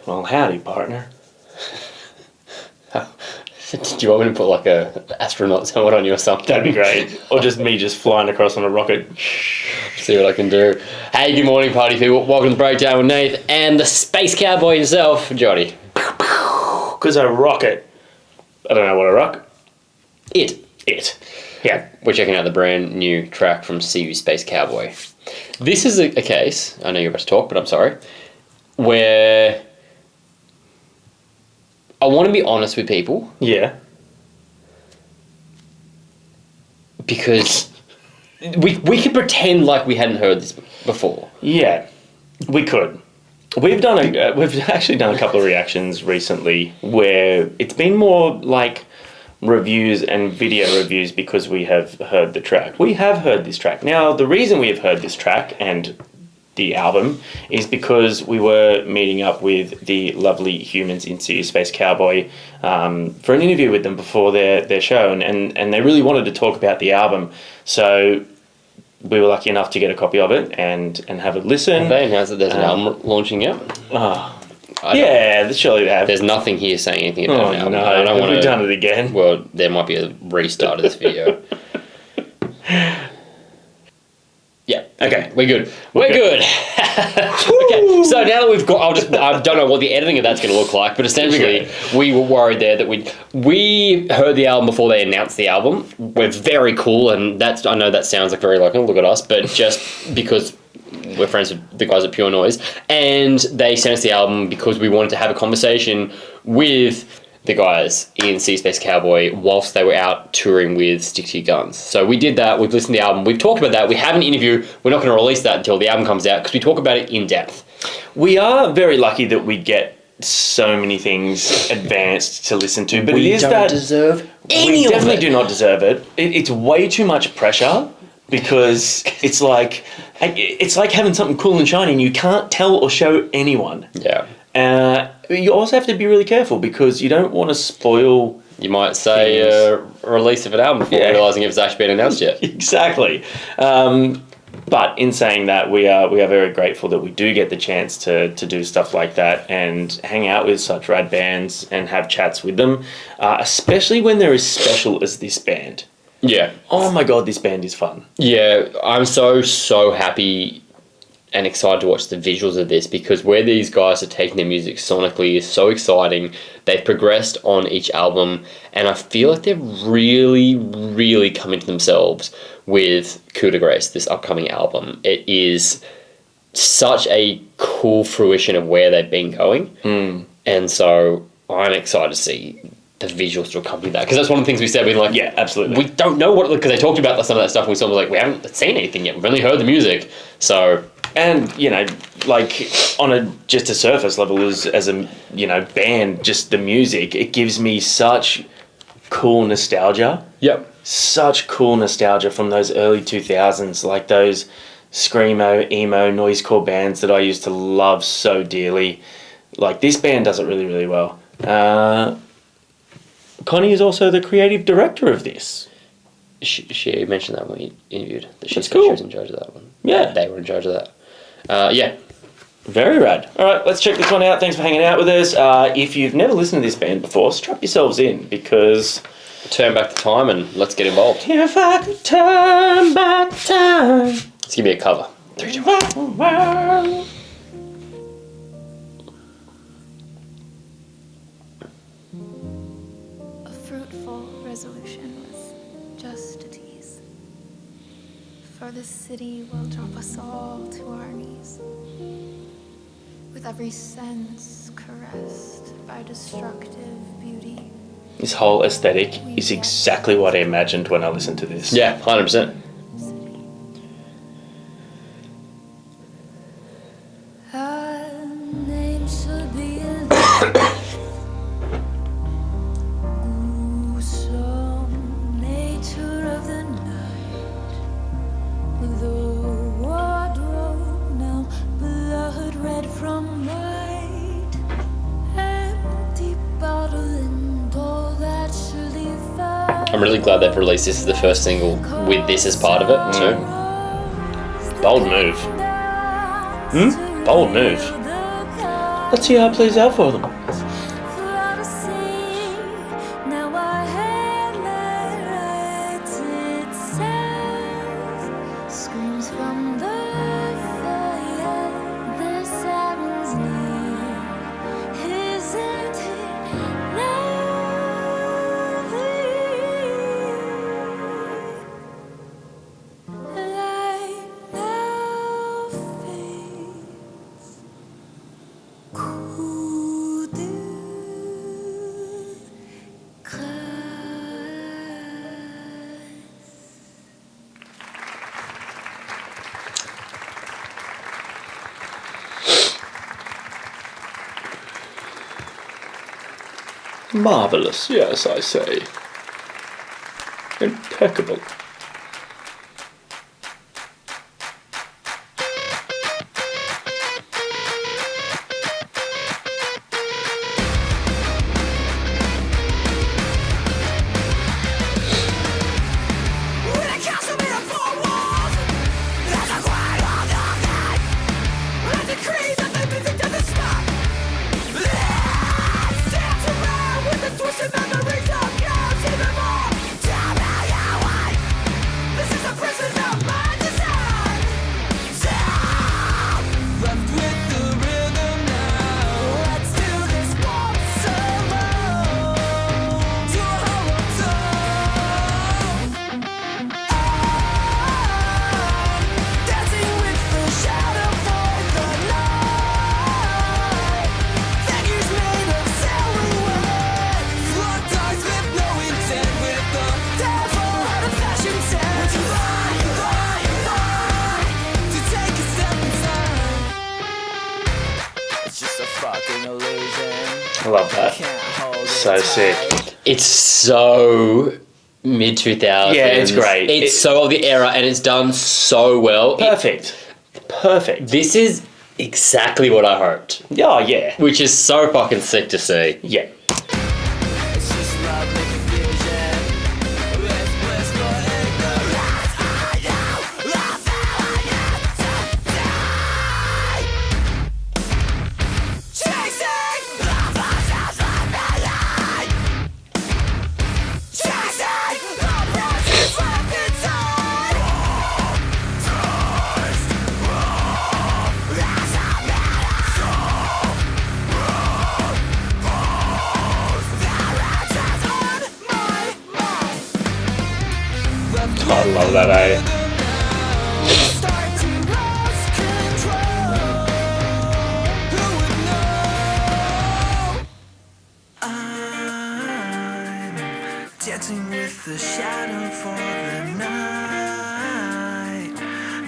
Well, howdy, partner. Do you want me to put like a astronaut's helmet on you or something? That'd be great. Or just me just flying across on a rocket. See what I can do. Hey, good morning, party people. Welcome to the Breakdown with Nath and the Space Cowboy himself, Johnny. Because I rock it. I don't know what I rock. It. Yeah. We're checking out the brand new track from CU Space Cowboy. This is a case, I know you're about to talk, but I'm sorry, where I want to be honest with people. Yeah. Because we could pretend like we hadn't heard this before. Yeah. We could. We've actually done a couple of reactions recently where it's been more like reviews and video reviews because we have heard the track. We have heard this track. Now, the reason we have heard this track and the album is because we were meeting up with the lovely humans in CU Space Cowboy for an interview with them before their show, and they really wanted to talk about the album. So we were lucky enough to get a copy of it and have a listen. They announced that there's an album launching out. Surely they have. There's nothing here saying anything about an album. No, I don't want we've to. done it again. Well, there might be a restart of this video. Yeah. Okay. We're good. We're good. Okay. So now that we've got, I don't know what the editing of that's going to look like, but essentially we were worried there that we heard the album before they announced the album. We're very cool, and I know that sounds like very like, oh, look at us, but just because we're friends with the guys at Pure Noise, and they sent us the album because we wanted to have a conversation with the guys in Sea Space Cowboy whilst they were out touring with Stick to Your Guns. So we did that, we've listened to the album, we've talked about that, we have an interview, we're not going to release that until the album comes out because we talk about it in depth. We are very lucky that we get so many things advanced to listen to, but we it is don't that deserve any we of definitely it. do not deserve it. It's way too much pressure because it's like having something cool and shiny and you can't tell or show anyone. Yeah. You also have to be really careful because you don't want to spoil. You might say a release of an album before realising it's actually been announced yet. Exactly. But in saying that, we are very grateful that we do get the chance to do stuff like that and hang out with such rad bands and have chats with them, especially when they're as special as this band. Yeah. Oh my God, this band is fun. Yeah, I'm so happy and excited to watch the visuals of this because where these guys are taking their music sonically is so exciting. They've progressed on each album and I feel like they're really coming to themselves with Coup de Grace, this upcoming album. It is such a cool fruition of where they've been going. And so I'm excited to see the visuals to accompany that because that's one of the things we said. We're like, yeah, absolutely. We don't know what, because they talked about some of that stuff and we sort of like, we haven't seen anything yet. We've only heard the music. So, and you know, like on just a surface level as a band, just the music, it gives me such cool nostalgia. Yep. Such cool nostalgia from those early 2000s, like those screamo, emo, noisecore bands that I used to love so dearly. Like this band does it really well. Connie is also the creative director of this. She mentioned that when we interviewed. That That's she cool. was in charge of that one. Yeah. They were in charge of that. Yeah. Very rad. All right, let's check this one out. Thanks for hanging out with us. If you've never listened to this band before, strap yourselves in because... Turn back the time and let's get involved. If I could turn back time... Let's give me a cover. 3, 2, 1. Resolution was just a tease. For this city will drop us all to our knees, with every sense caressed by destructive beauty. This whole aesthetic is exactly what I imagined when I listened to this. Yeah, 100%. Our name should be I'm really glad they've released this as the first single with this as part of it too. Bold move. Bold move. Let's see how it plays out for them. For all to see, now our headlight writes itself. Screams from the fire, the sirens near. Isn't it lovely? Light now fades. Coup de grâce. Marvelous, yes, I say. Impeccable. I love that. So sick. It's so mid 2000s. Yeah, it's great. It's so of the era, and it's done so well. Perfect. Perfect. This is exactly what I hoped, Oh, yeah. which is so fucking sick to see. Yeah. I love that, eh? Start to lose control. Who would know? I'm dancing with the shadow for the night.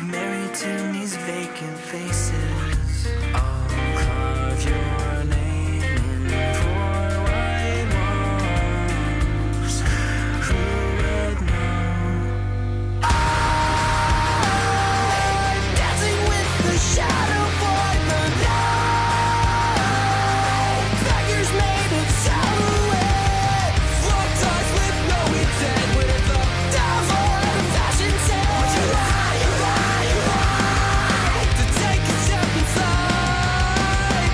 Married to these vacant faces. I'll carve your name in poor white walls. Who would know? Dancing with the shadow for the night. Figures made of silhouette. Locked eyes with no intent. With the devil and a fashion sense. You lie, you lie, you lie. To take a step inside.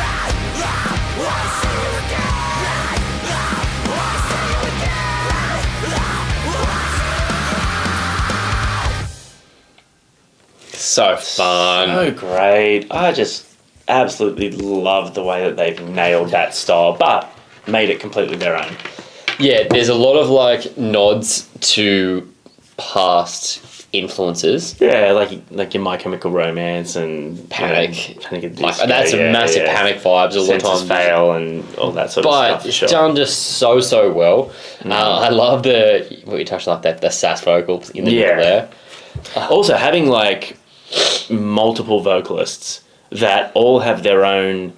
I see you again. I see you again. So fun. So great. I just absolutely love the way that they've nailed that style, but made it completely their own. Yeah, there's a lot of like nods to past influences. Yeah, like your My Chemical Romance and Panic. Panic at the Like Disco, that's yeah, massive yeah. Panic vibes all Senses the time. Fail and all that sort of But stuff. For it's sure. done just so well. I love what you touched on, like the sass vocals in the Yeah. middle there. Also, having like multiple vocalists that all have their own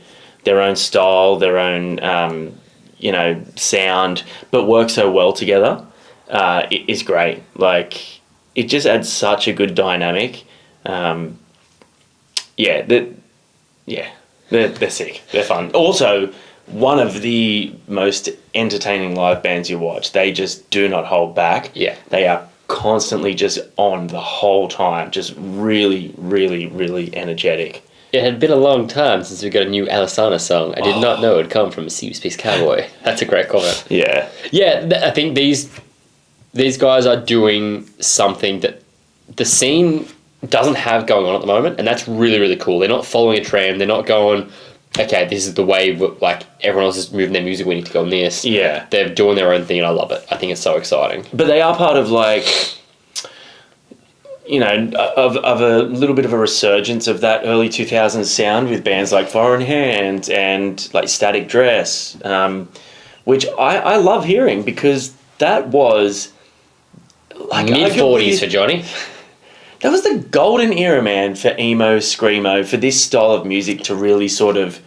style, their own sound, but work so well together, is great. Like it just adds such a good dynamic. They're sick. They're fun. Also, one of the most entertaining live bands you watch. They just do not hold back. Yeah. They are constantly just on the whole time, just really, really, really energetic. It had been a long time since we got a new Alisana song. I did not know it would come from a Sea Space Cowboy. That's a great comment. Yeah. Yeah, I think these guys are doing something that the scene doesn't have going on at the moment, and that's really, really cool. They're not following a trend. They're not going, okay, this is the way, like, everyone else is moving their music, we need to go on this. Yeah. They're doing their own thing, and I love it. I think it's so exciting. But they are part of, like, you know, of a little bit of a resurgence of that early 2000s sound with bands like Foreign Hand and, like, Static Dress, which I love hearing because that was, like... Mid-40s for Johnny. That was the golden era, man, for emo, screamo, for this style of music to really sort of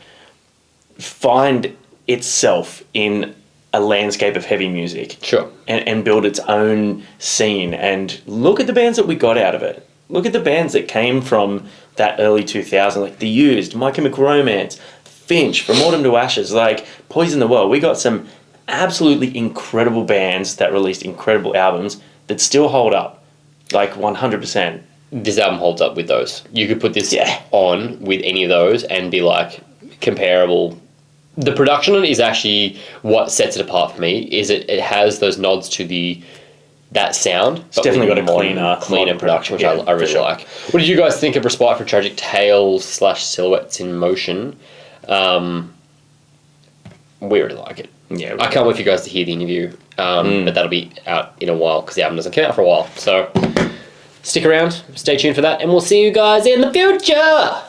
find itself in a landscape of heavy music. Sure. And build its own scene. And look at the bands that we got out of it. Look at the bands that came from that early 2000s, like The Used, My Chemical Romance, Finch, From Autumn to Ashes, like Poison the World. We got some absolutely incredible bands that released incredible albums that still hold up, like 100%. This album holds up with those. You could put this Yeah. on with any of those and be like comparable. The production on it is actually what sets it apart for me. Is it has those nods to that sound. It's definitely got a cleaner modern production, which yeah, I really for sure. like. What did you guys think of Respite for Tragic Tales / Silhouettes in Motion? We really like it. Yeah, I can't wait for you guys to hear the interview, but that'll be out in a while because the album doesn't come out for a while. So stick around, stay tuned for that, and we'll see you guys in the future.